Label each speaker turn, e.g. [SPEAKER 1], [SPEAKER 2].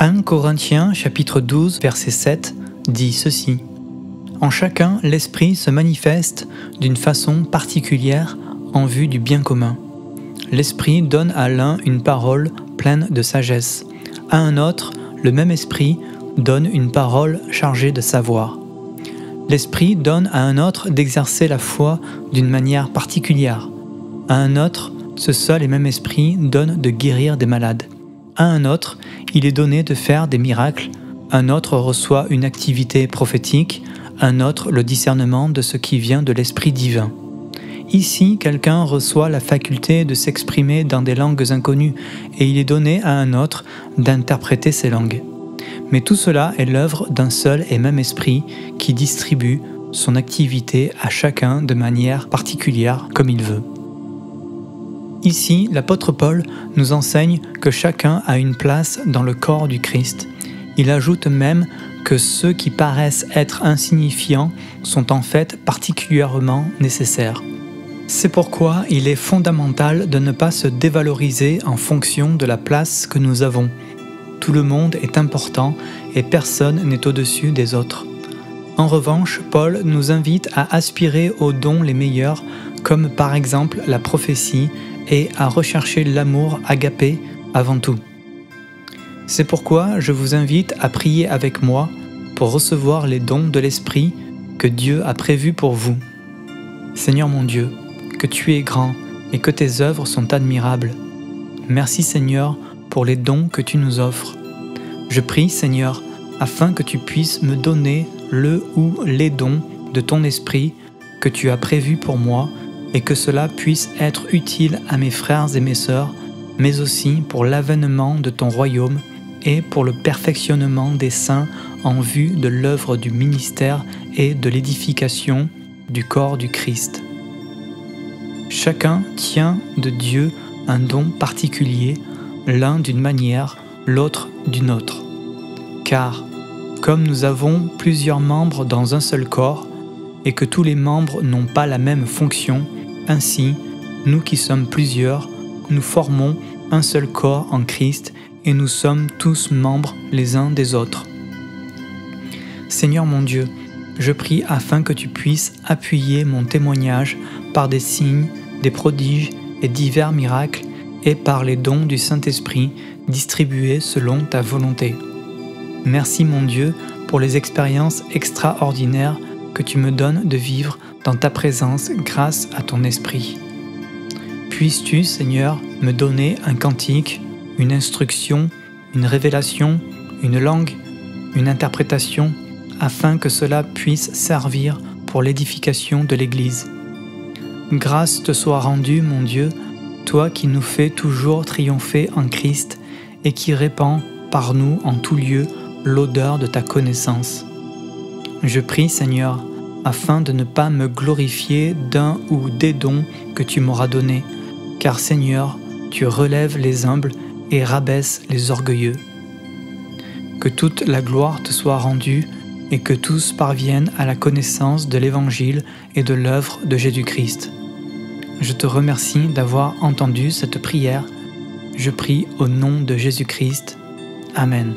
[SPEAKER 1] 1 Corinthiens chapitre 12 verset 7 dit ceci: « En chacun, l'Esprit se manifeste d'une façon particulière en vue du bien commun. L'Esprit donne à l'un une parole pleine de sagesse, à un autre, le même Esprit donne une parole chargée de savoir. L'Esprit donne à un autre d'exercer la foi d'une manière particulière, à un autre, ce seul et même Esprit donne de guérir des malades. À un autre, il est donné de faire des miracles, un autre reçoit une activité prophétique, un autre le discernement de ce qui vient de l'Esprit divin. Ici, quelqu'un reçoit la faculté de s'exprimer dans des langues inconnues et il est donné à un autre d'interpréter ces langues. Mais tout cela est l'œuvre d'un seul et même Esprit qui distribue son activité à chacun de manière particulière comme il veut. » Ici, l'apôtre Paul nous enseigne que chacun a une place dans le corps du Christ. Il ajoute même que ceux qui paraissent être insignifiants sont en fait particulièrement nécessaires. C'est pourquoi il est fondamental de ne pas se dévaloriser en fonction de la place que nous avons. Tout le monde est important et personne n'est au-dessus des autres. En revanche, Paul nous invite à aspirer aux dons les meilleurs, comme par exemple la prophétie, et à rechercher l'amour agapé avant tout. C'est pourquoi je vous invite à prier avec moi pour recevoir les dons de l'Esprit que Dieu a prévus pour vous. Seigneur mon Dieu, que tu es grand et que tes œuvres sont admirables. Merci Seigneur pour les dons que tu nous offres. Je prie Seigneur afin que tu puisses me donner le ou les dons de ton Esprit que tu as prévus pour moi et que cela puisse être utile à mes frères et mes sœurs, mais aussi pour l'avènement de ton royaume et pour le perfectionnement des saints en vue de l'œuvre du ministère et de l'édification du corps du Christ. Chacun tient de Dieu un don particulier, l'un d'une manière, l'autre d'une autre. Car, comme nous avons plusieurs membres dans un seul corps, et que tous les membres n'ont pas la même fonction, ainsi, nous qui sommes plusieurs, nous formons un seul corps en Christ et nous sommes tous membres les uns des autres. Seigneur mon Dieu, je prie afin que tu puisses appuyer mon témoignage par des signes, des prodiges et divers miracles et par les dons du Saint-Esprit distribués selon ta volonté. Merci mon Dieu pour les expériences extraordinaires que tu me donnes de vivre dans ta présence grâce à ton Esprit. Puisses-tu, Seigneur, me donner un cantique, une instruction, une révélation, une langue, une interprétation, afin que cela puisse servir pour l'édification de l'Église. Grâce te soit rendue, mon Dieu, toi qui nous fais toujours triompher en Christ et qui répands par nous en tout lieu l'odeur de ta connaissance. Je prie, Seigneur, afin de ne pas me glorifier d'un ou des dons que tu m'auras donnés, car Seigneur, tu relèves les humbles et rabaisses les orgueilleux. Que toute la gloire te soit rendue et que tous parviennent à la connaissance de l'Évangile et de l'œuvre de Jésus-Christ. Je te remercie d'avoir entendu cette prière. Je prie au nom de Jésus-Christ. Amen.